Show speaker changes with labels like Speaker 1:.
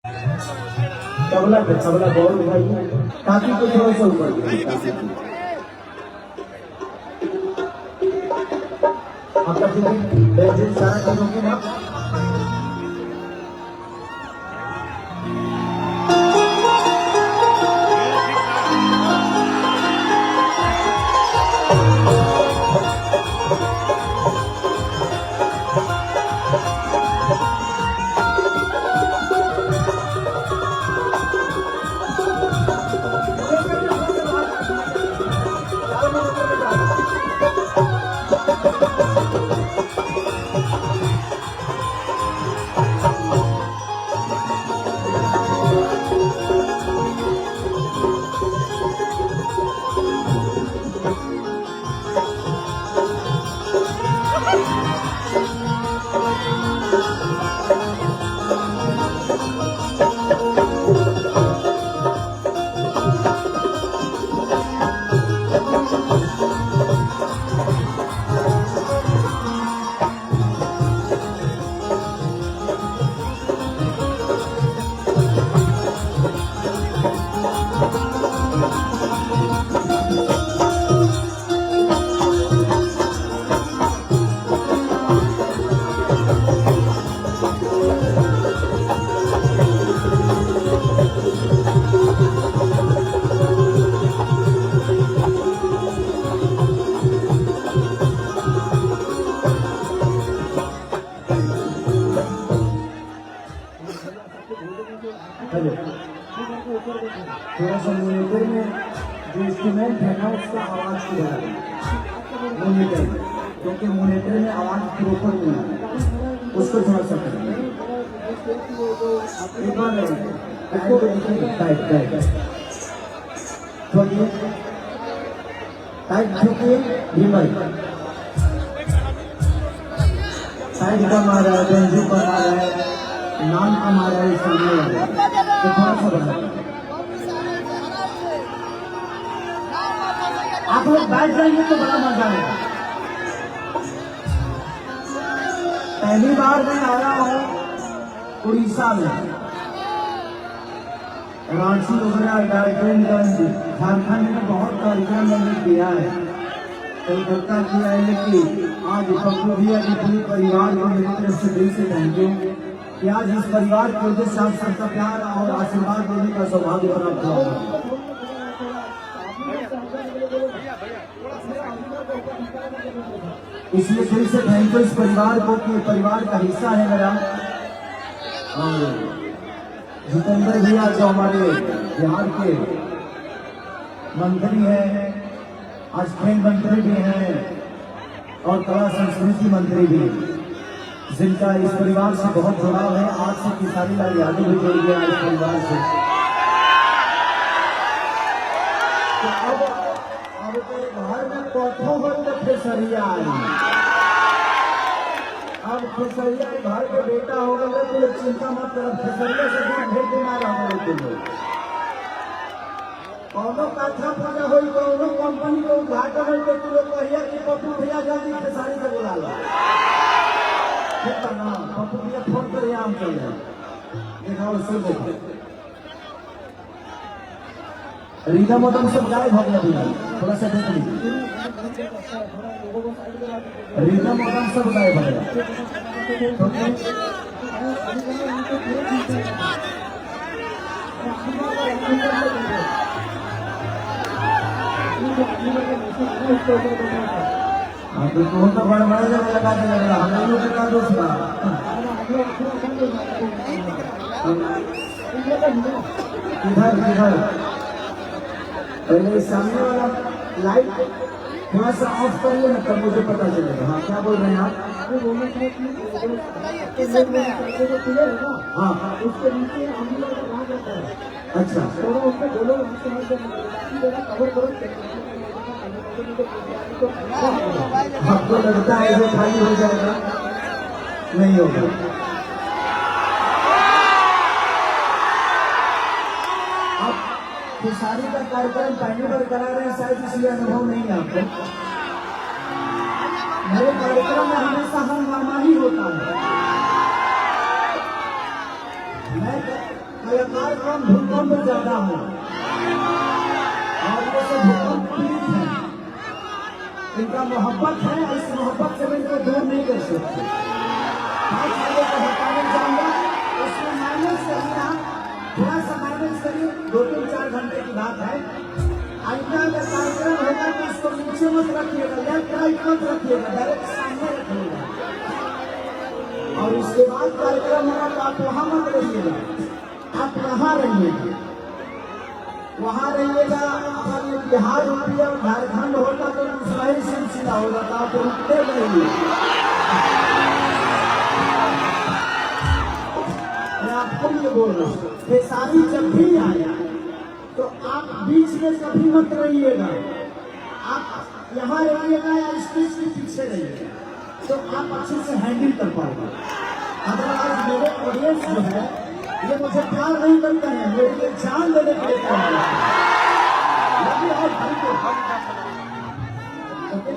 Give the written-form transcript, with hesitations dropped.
Speaker 1: तबला पे तबला गौर उठाइए, काफी को थोड़ा सा ऊपर आपका फिर सारा करोगे ना। थोड़ा सा मोनीटर में जो इंस्ट्रूमेंट है ना उसका आवाज को बढ़ा मोनीटर, क्योंकि मोनीटर में आवाज प्रॉपर नहीं है, उसको थोड़ा सा साइड का मारा है, बेंजू का मारा है, नाम का मारा है, सामने वाला तो थोड़ा सा बढ़ा। आप लोग बैठ जाएंगे तो बड़ा मजा आएगा। पहली बार मैं आया हूँ उड़ीसा में, रांची वगैरह, डाल्टनगंज, झारखंड में बहुत कार्यक्रम मैंने किया है, कलकत्ता किया है, लेकिन आज पप्पू भैया के पूरे परिवार को मेरी तरफ से दिल से थैंक यू कि आज इस परिवार की वजह से आप सबका प्यार और आशीर्वाद देने का सौभाग्य प्राप्त हुआ। इसलिए फिर से थैंक यू इस परिवार को कि परिवार का हिस्सा है मेरा। जितेंद्र भैया जो हमारे बिहार के मंत्री हैं, आज खेल मंत्री भी हैं और कला संस्कृति मंत्री भी, जिनका इस परिवार से बहुत जुड़ाव है। आज से किसानी लाल यादव भी जुड़ गया इस परिवार से। तो अब घर में कौथों बंद खेसरिया आई, अब खेसरिया घर के बेटा होगा तो चिंता मत करो, खेसरिया से दूर भेज देना रहा। कौनो कथा पूजा हुई, कौनो कंपनी को उद्घाटन हुई तो तुम कहिए कि पप्पू भैया जल्दी खेसारी से बुला लो, ठीक है ना? पप्पू भैया फोन कर हम चल जाए, देखा उससे देखो रीना मदन सब गायब हो गया, थोड़ा सा देख लीजिए, रीना मदन सब गायब हो गया। तो बड़ा बड़ा जगह लगा के लग रहा, हम लोग का दोस्त था इधर इधर। पहले सामने वाला लाइट थोड़ा सा ऑफ कर लेना तब मुझे पता चलेगा। हाँ क्या बोल रहे हैं आप? हाँ उसके नीचे अच्छा आपको लगता है ये खाली हो जाएगा? नहीं होगा। खेसारी का कार्यक्रम पहली बार करा रहे हैं, शायद इसलिए अनुभव नहीं है आपको। मेरे कार्यक्रम में हमेशा हंगामा ही होता है। मैं यह कार्यक्रम भूकंप ज्यादा है और ये सब भूकंप पीड़ित है, इनका मोहब्बत है, इस मोहब्बत से मैं इनको दूर नहीं कर सकते। मैं चीजों को बताने जाऊंगा, उसमें माइनस करिए, आप थोड़ा सा माइनस करिए, 2-3-4 घंटे की बात है। आइंदा अगर कार्यक्रम होगा तो इसको नीचे मत रखिएगा, लेफ्ट राइट मत रखिएगा, डायरेक्ट सामने रखिएगा। और उसके बाद कार्यक्रम होगा तो आप वहां मत रहिएगा, आप वहां रहिएगा। वहां रहिएगा। अगर ये बिहार होती और झारखंड होता तो दूसरा ही सिलसिला होगा, तो आप रुकते रहिए। मैं आपको ये बोल रहा हूँ, खेसारी जब भी आया तो आप बीच में कभी मत रहिएगा, आप यहाँ रहिएगा या स्टेज के पीछे रहिएगा, तो आप अच्छे से हैंडल कर पाओगे। अदरवाइज मेरे ऑडियंस जो है ये मुझे प्यार नहीं करते हैं, मेरे लिए जान देने के लिए तैयार है। और भाई को ओके